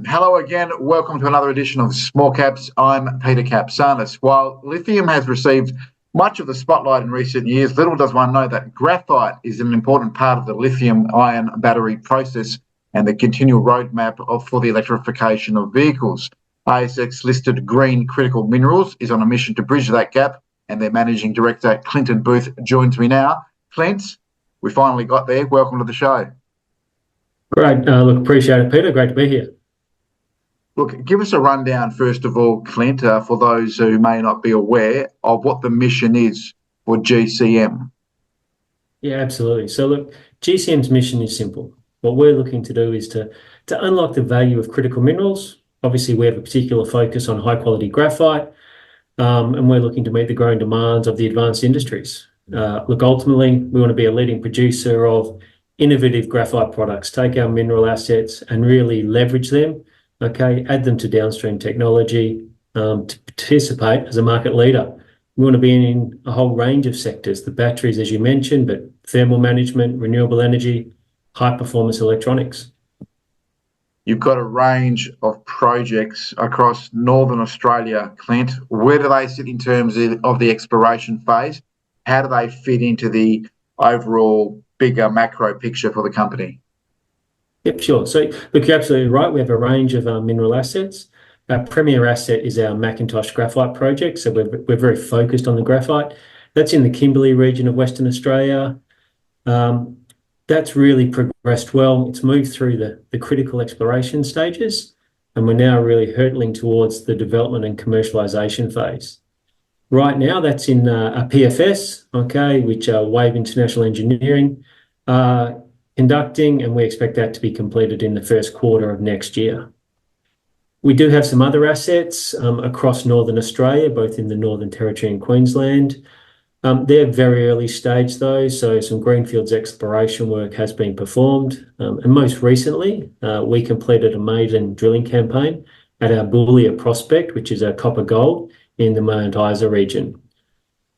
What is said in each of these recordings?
Hello again. Welcome to another edition of Small Caps. I'm Peter Capsanis. While lithium has received much of the spotlight in recent years, little does one know that graphite is an important part of the lithium-ion battery process and the continual roadmap for the electrification of vehicles. ASX-listed Green Critical Minerals is on a mission to bridge that gap, and their managing director, Clinton Booth, joins me now. Clint, we finally got there. Welcome to the show. Great. Appreciate it, Peter. Great to be here. Look, give us a rundown, first of all, Clint, for those who may not be aware of what the mission is for GCM. Yeah, absolutely. So look, GCM's mission is simple. What we're looking to do is to unlock the value of critical minerals. Obviously, we have a particular focus on high-quality graphite, and we're looking to meet the growing demands of the advanced industries. Look, ultimately, we want to be a leading producer of innovative graphite products, take our mineral assets and really leverage them, add them to downstream technology to participate as a market leader. We want to be in a whole range of sectors, the batteries, as you mentioned, but thermal management, renewable energy, high-performance electronics. You've got a range of projects across Northern Australia, Clint. Where do they sit in terms of the exploration phase? How do they fit into the overall bigger macro picture for the company? Yep, sure. So look, you're absolutely right. We have a range of mineral assets. Our premier asset is our Macintosh graphite project. So we're very focused on the graphite. That's in the Kimberley region of Western Australia. That's really progressed well. It's moved through the critical exploration stages, and we're now really hurtling towards the development and commercialisation phase. Right now, that's in a PFS, which Wave International Engineering conducting, and we expect that to be completed in the first quarter of next year. We do have some other assets across Northern Australia, both in the Northern Territory and Queensland. They're very early stage though, so some greenfields exploration work has been performed. And most recently, we completed a maiden drilling campaign at our Boulia prospect, which is a copper gold in the Mount Isa region.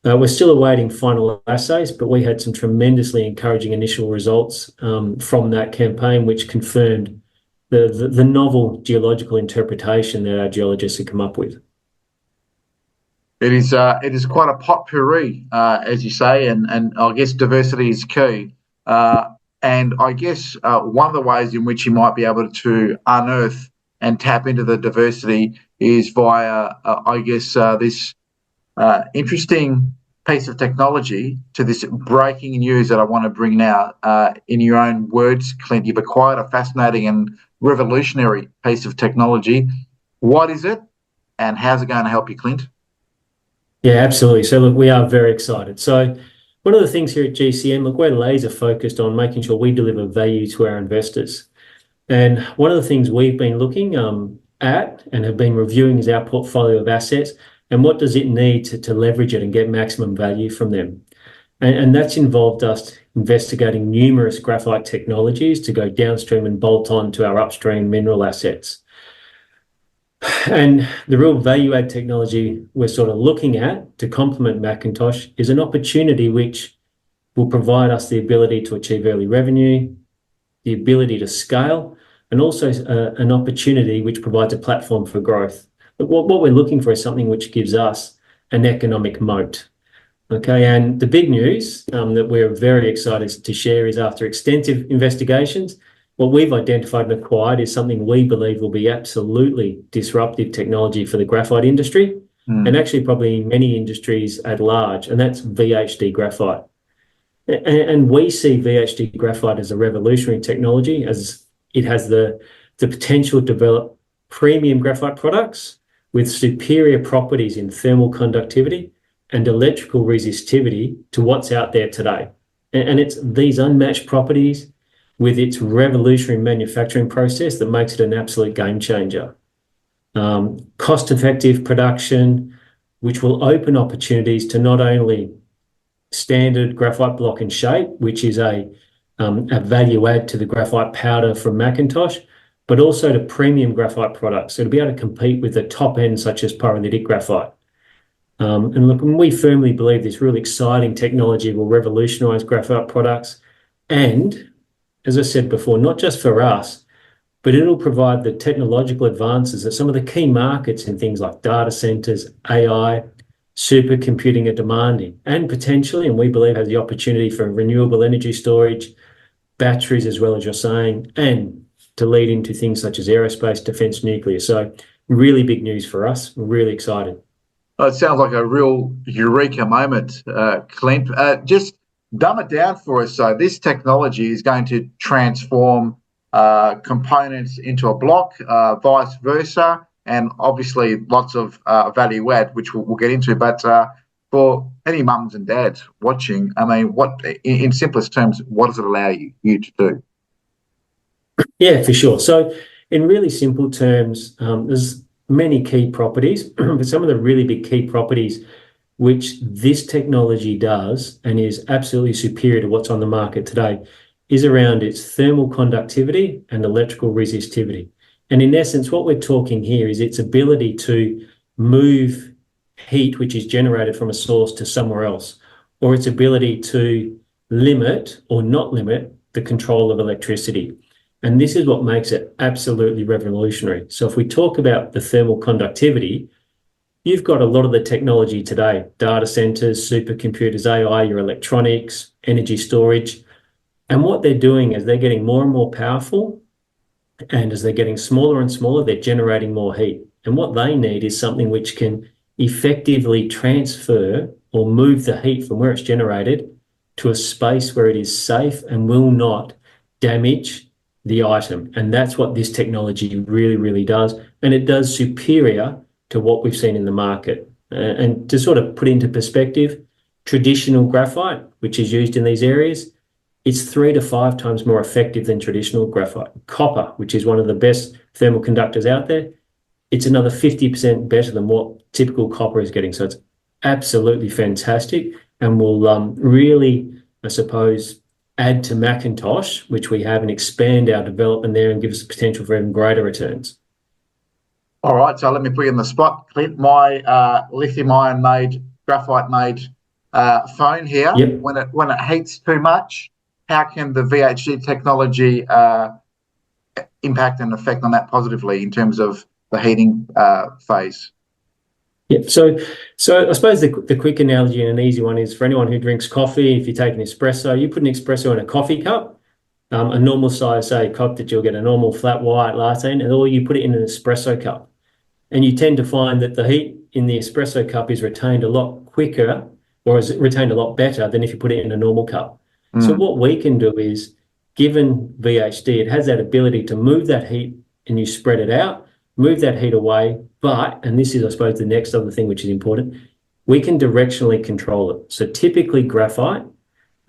We're still awaiting final assays, but we had some tremendously encouraging initial results from that campaign, which confirmed the novel geological interpretation that our geologists have come up with. It is quite a potpourri, as you say, and I guess diversity is key. And I guess one of the ways in which you might be able to unearth and tap into the diversity is via, this interesting piece of technology to this breaking news that I want to bring now. In your own words, Clint, you've acquired a fascinating and revolutionary piece of technology. What is it, and how's it going to help you, Clint? Yeah, absolutely. So look, we are very excited. So one of the things here at GCM, look, we're laser focused on making sure we deliver value to our investors. And one of the things we've been looking at and have been reviewing is our portfolio of assets and what does it need to leverage it and get maximum value from them. And that's involved us investigating numerous graphite technologies to go downstream and bolt on to our upstream mineral assets. And the real value add technology we're sort of looking at to complement Macintosh is an opportunity which will provide us the ability to achieve early revenue, the ability to scale, and also an opportunity which provides a platform for growth. But what we're looking for is something which gives us an economic moat. And the big news that we're very excited to share is after extensive investigations, what we've identified and acquired is something we believe will be absolutely disruptive technology for the graphite industry and actually probably many industries at large, and that's VHD graphite. And we see VHD graphite as a revolutionary technology as it has the potential to develop premium graphite products with superior properties in thermal conductivity and electrical resistivity to what's out there today. And it's these unmatched properties with its revolutionary manufacturing process that makes it an absolute game changer. Cost-effective production, which will open opportunities to not only standard graphite block and shape, which is a value add to the graphite powder from Macintosh, but also to premium graphite products. So to be able to compete with the top end, such as pyrolytic graphite. And look, we firmly believe this really exciting technology will revolutionise graphite products and, as I said before, not just for us, but it'll provide the technological advances that some of the key markets in things like data centers, AI, supercomputing are demanding, and potentially, and we believe has the opportunity for renewable energy storage, batteries, as well as you're saying, and to lead into things such as aerospace, defense, nuclear. So really big news for us. We're really excited. Oh, it sounds like a real eureka moment, Clint. Just dumb it down for us. So this technology is going to transform components into a block, vice versa, and obviously lots of value add, which we'll get into. But for any mums and dads watching, I mean, what in simplest terms, what does it allow you to do? Yeah, for sure. So in really simple terms, there's many key properties, but some of the really big key properties which this technology does and is absolutely superior to what's on the market today is around its thermal conductivity and electrical resistivity. And in essence, what we're talking here is its ability to move heat, which is generated from a source, to somewhere else, or its ability to limit or not limit the control of electricity. And this is what makes it absolutely revolutionary. So if we talk about the thermal conductivity, you've got a lot of the technology today, data centers, supercomputers, AI, your electronics, energy storage. And what they're doing is they're getting more and more powerful. And as they're getting smaller and smaller, they're generating more heat. And what they need is something which can effectively transfer or move the heat from where it's generated to a space where it is safe and will not damage the item. And that's what this technology really, really does. And it does superior to what we've seen in the market. And to sort of put into perspective, traditional graphite, which is used in these areas, it's 3 to 5 times more effective than traditional graphite. Copper, which is one of the best thermal conductors out there, it's another 50% better than what typical copper is getting. So it's absolutely fantastic and will really, I suppose, add to Macintosh, which we have, and expand our development there and give us potential for even greater returns. All right, so let me put you in the spot, Clint. My lithium-ion made, graphite made phone here. Yep. When it heats too much, how can the VHD technology impact and affect on that positively in terms of the heating phase? Yeah, so I suppose the quick analogy and an easy one is for anyone who drinks coffee, if you take an espresso, you put an espresso in a coffee cup, a normal size, say, cup that you'll get a normal flat white latte, or you put it in an espresso cup. And you tend to find that the heat in the espresso cup is retained a lot quicker or is retained a lot better than if you put it in a normal cup. So what we can do is, given VHD, it has that ability to move that heat and you spread it out, move that heat away. But, and this is, I suppose, the next other thing which is important, we can directionally control it. So typically graphite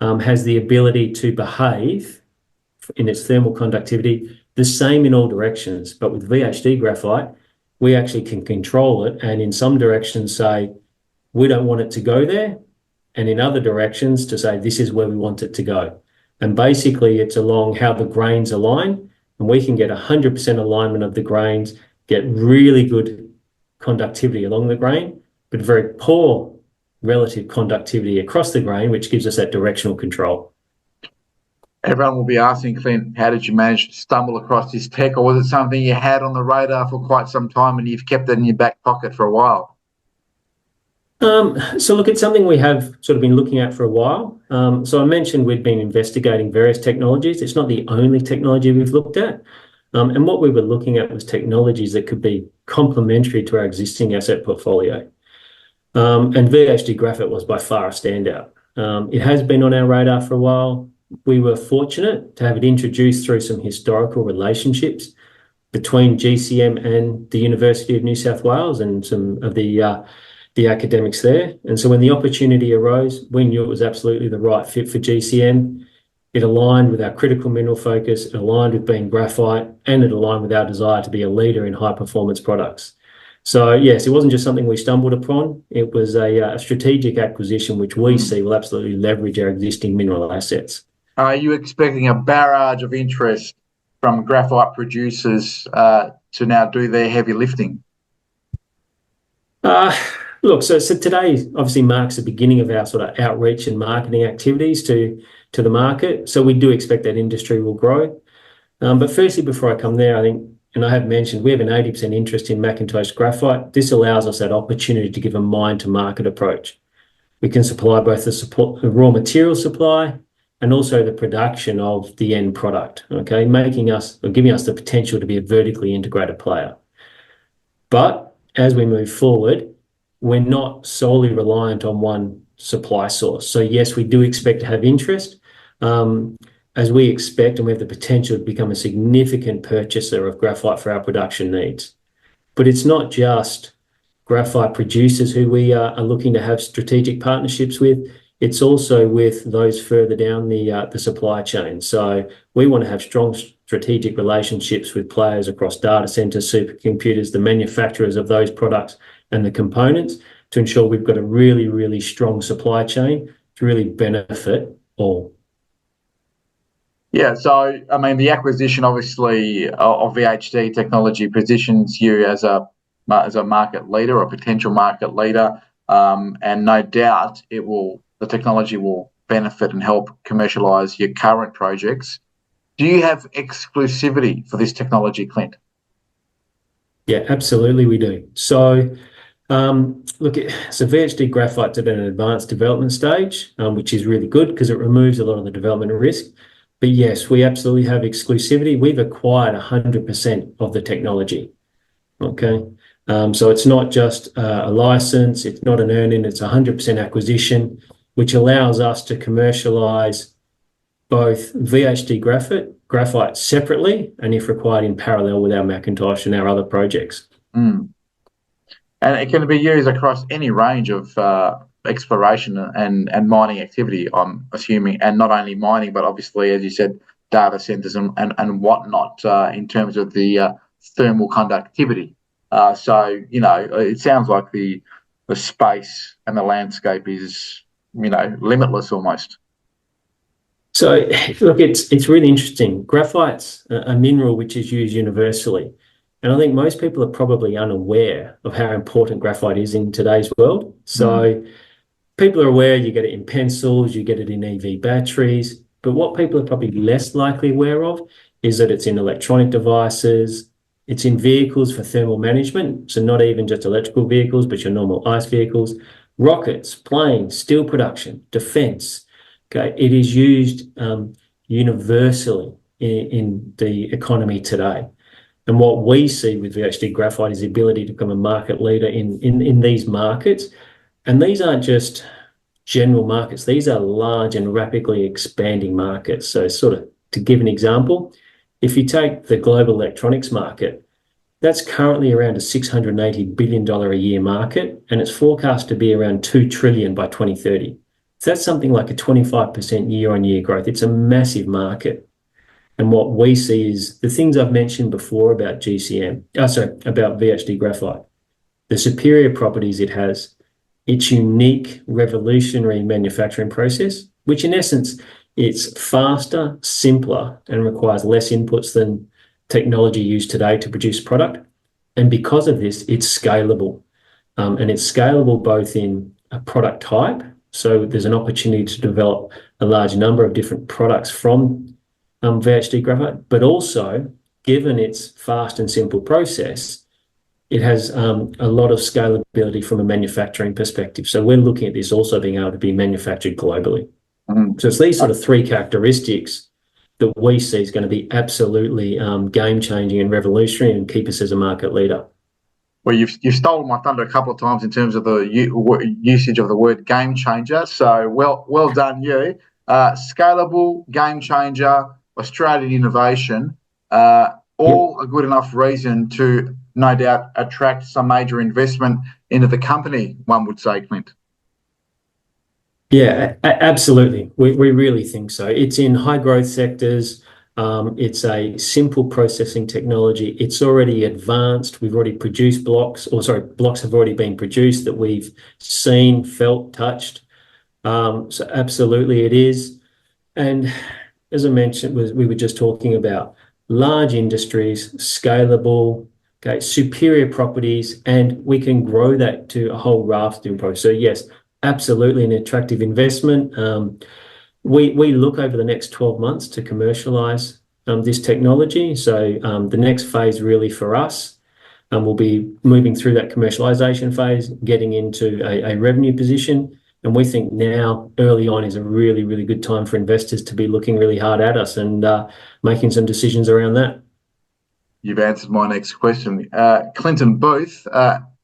has the ability to behave in its thermal conductivity the same in all directions. But with VHD graphite, we actually can control it and in some directions say, we don't want it to go there. And in other directions to say, this is where we want it to go. And basically it's along how the grains align, and we can get 100% alignment of the grains, get really good conductivity along the grain, but very poor relative conductivity across the grain, which gives us that directional control. Everyone will be asking, Clint, how did you manage to stumble across this tech, or was it something you had on the radar for quite some time and you've kept it in your back pocket for a while? So look, it's something we have sort of been looking at for a while. So I mentioned we'd been investigating various technologies. It's not the only technology we've looked at. And what we were looking at was technologies that could be complementary to our existing asset portfolio. And VHD graphite was by far a standout. It has been on our radar for a while. We were fortunate to have it introduced through some historical relationships between GCM and the University of New South Wales and some of the academics there. And so when the opportunity arose, we knew it was absolutely the right fit for GCM. It aligned with our critical mineral focus, it aligned with being graphite, and it aligned with our desire to be a leader in high performance products. So yes, it wasn't just something we stumbled upon. It was a strategic acquisition, which we see will absolutely leverage our existing mineral assets. Are you expecting a barrage of interest from graphite producers to now do their heavy lifting? Look, so today obviously marks the beginning of our sort of outreach and marketing activities to the market. So we do expect that industry will grow. But firstly, before I come there, I think, and I have mentioned, we have an 80% interest in Macintosh graphite. This allows us that opportunity to give a mine to market approach. We can supply both the raw material supply and also the production of the end product, okay, making us or giving us the potential to be a vertically integrated player. But as we move forward, we're not solely reliant on one supply source. So yes, we do expect to have interest, as we expect, and we have the potential to become a significant purchaser of graphite for our production needs. But it's not just graphite producers who we are looking to have strategic partnerships with. It's also with those further down the supply chain. So we want to have strong strategic relationships with players across data centers, supercomputers, the manufacturers of those products and the components to ensure we've got a really, really strong supply chain to really benefit all. Yeah, so I mean, the acquisition obviously of VHD technology positions you as a market leader or potential market leader, and no doubt the technology will benefit and help commercialise your current projects. Do you have exclusivity for this technology, Clint? Yeah, absolutely, we do. So, look, so VHD graphite's at an advanced development stage, which is really good because it removes a lot of the development risk. But yes, we absolutely have exclusivity. We've acquired 100% of the technology. Okay. So it's not just a license, it's not an earn-in, it's 100% acquisition, which allows us to commercialize both VHD graphite separately and, if required, in parallel with our Macintosh and our other projects. Mm. And it can be used across any range of exploration and mining activity, I'm assuming, and not only mining, but obviously, as you said, data centers and whatnot in terms of the thermal conductivity. So, it sounds like the space and the landscape is, limitless almost. So, look, it's really interesting. Graphite's a mineral which is used universally. And I think most people are probably unaware of how important graphite is in today's world. So people are aware you get it in pencils, you get it in EV batteries, but what people are probably less likely aware of is that it's in electronic devices, it's in vehicles for thermal management, so not even just electrical vehicles, but your normal ICE vehicles, rockets, planes, steel production, defense. Okay, it is used universally in the economy today. And what we see with VHD graphite is the ability to become a market leader in these markets. And these aren't just general markets. These are large and rapidly expanding markets. So sort of to give an example, if you take the global electronics market, that's currently around a $680 billion a year market, and it's forecast to be around $2 trillion by 2030. So that's something like a 25% year-on-year growth. It's a massive market. And what we see is the things I've mentioned before about about VHD graphite, the superior properties it has, its unique revolutionary manufacturing process, which in essence, it's faster, simpler, and requires less inputs than technology used today to produce product. And because of this, it's scalable. And it's scalable both in a product type. So there's an opportunity to develop a large number of different products from VHD graphite, but also, given its fast and simple process, it has a lot of scalability from a manufacturing perspective. So we're looking at this also being able to be manufactured globally. So it's these sort of three characteristics that we see is going to be absolutely game-changing and revolutionary and keep us as a market leader. Well, you've stolen my thunder a couple of times in terms of the usage of the word game changer. So well done, you. Scalable, game changer, Australian innovation, all a good enough reason to no doubt attract some major investment into the company, one would say, Clint. Yeah, absolutely. We really think so. It's in high growth sectors. It's a simple processing technology. It's already advanced. We've already produced blocks, blocks have already been produced that we've seen, felt, touched. So absolutely it is. And as I mentioned, we were just talking about large industries, scalable, okay, superior properties, and we can grow that to a whole raft of products. So yes, absolutely an attractive investment. We look over the next 12 months to commercialize this technology. So the next phase really for us, we'll be moving through that commercialisation phase, getting into a revenue position. And we think now, early on, is a really, really good time for investors to be looking really hard at us and making some decisions around that. You've answered my next question. Clinton Booth,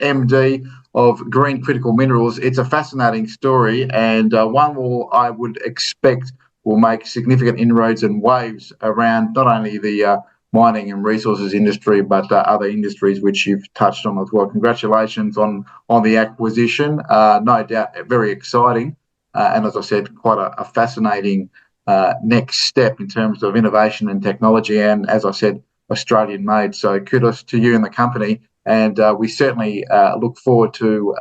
MD of Green Critical Minerals. It's a fascinating story, and one I would expect will make significant inroads and waves around not only the mining and resources industry, but other industries which you've touched on as well. Congratulations on the acquisition. No doubt, very exciting, and as I said, quite a fascinating next step in terms of innovation and technology. And as I said, Australian made. So kudos to you and the company. And we certainly look forward to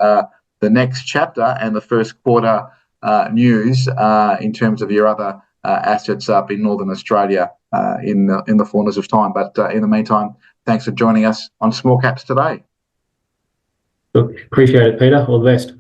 the next chapter and the first quarter news in terms of your other assets up in Northern Australia in the fullness of time. But in the meantime, thanks for joining us on Small Caps today. Look, appreciate it, Peter. All the best.